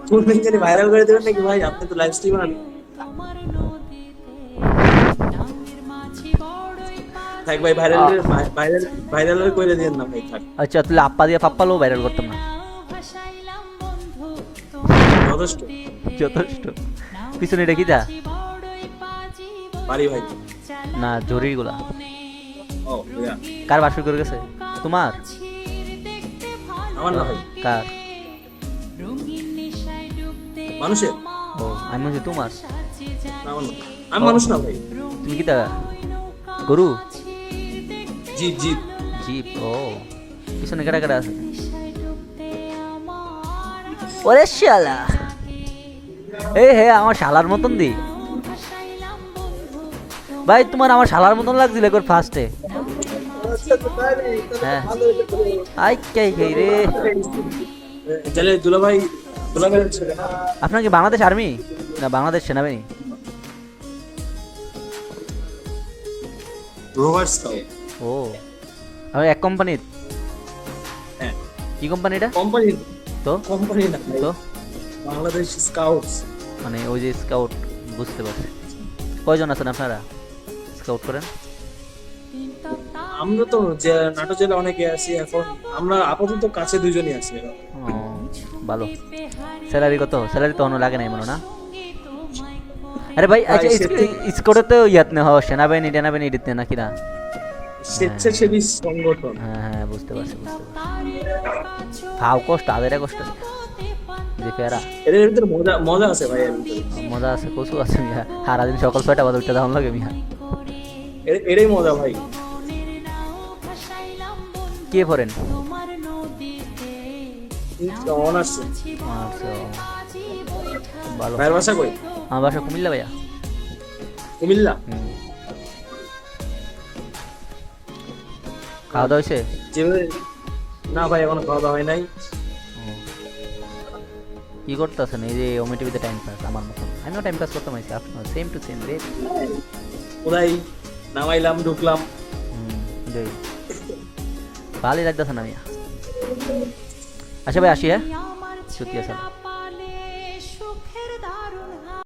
কোন জানি ভাইরাল করে দেবেন নাকি ভাই? আপনি তো লাইভ স্ট্রিম বানান। থাক ভাই, ভাইরাল আ- ভাইরাল ভাইরাল করে দিয়েন না ভাই, থাক। আচ্ছা তাহলে আপ্পা দিয়ে পাপ্পালেও ভাইরাল করতাম না। যথেষ্ট। যথেষ্ট। পিছনে এটা কি দা? পারি ভাই। না জরির গুলা। ও ভাইয়া, কার বাসর করে গেছে? তোমার? আমার না ভাই, কার? মানুষের। ও আমি বলছি তোমার। না, আমার না। আমি ও মানুষ না ভাই। তুমি কি দা? গরু? Zip zip. জিপ। ও পিছনে কেটা কেটা আছে? ওরে শালা, এই হে আমার শালার মতন দি ভাই, তোমার আমার শালার মতন লাগছিল একবার ফার্স্টে। হ্যাঁ আই কাই খাই রে। তাহলে দুলা ভাই, দুলা ভাই ছেলে না? আপনার কি বাংলাদেশ আর্মি না বাংলাদেশ সেনাবাহিনী? Rover scout. ও আমি এক কোম্পানির। হ্যাঁ, কি কোম্পানি এটা? কোম্পানি। তো কোম্পানি না ভাই, তো বাংলাদেশ স্কাউটস। মানে ওই যে স্কাউট, বুঝতে পারছি। কয়জন আছেন আপনারা স্কাউট করেন? আমরা তো যে নাটো জেলা অনেকে আছি এখন। আমরা আপাতত কাছে দুজনই আছি। ও ভালো। স্যালারি কত? স্যালারি তো অন্য লাগে নাই মনে হয় না? আরে ভাই ভাই আচ্ছা, স্কোরে তো ইয়াত না হওয়া সেনাবাহিনী টেনাবাহিনী এডিতে নাকি না? স্বেচ্ছাসেবী সংগঠন। হ্যাঁ হ্যাঁ বুঝতে পারছি বুঝতে পারছি। ফাও কষ্ট আদের কষ্ট যে ফেরা। এদের ভিতরে মজা মজা আছে ভাই, এর ভিতরে। মজা আছে কচু আছে মিয়া, সারাদিন সকাল 6টা বাজে উঠতে দাম লাগে মিয়া। এটাই মজা ভাই। কে পড়েন? অনার্স। আচ্ছা ভালো। ভাইয়ের বাসা কই? আমার বাসা কুমিল্লা ভাইয়া। কুমিল্লা। হুম। খাওয়া দাওয়া হয়েছে? যেভাবে, না ভাই এখনো খাওয়া দাওয়া হয় নাই। কি করতেছেন? এই যে ওমি টিভিতে টাইম পাস আমার মতন আমিও টাইম পাস করতাম, আইসি আপনার সেম টু সেম রে। কোথায় নামাইলাম, ঢুকলাম। হুম ভালোই লাগতেছে না মিয়া। আচ্ছা ভাই আসি, হ্যাঁ সত্যি আসলে।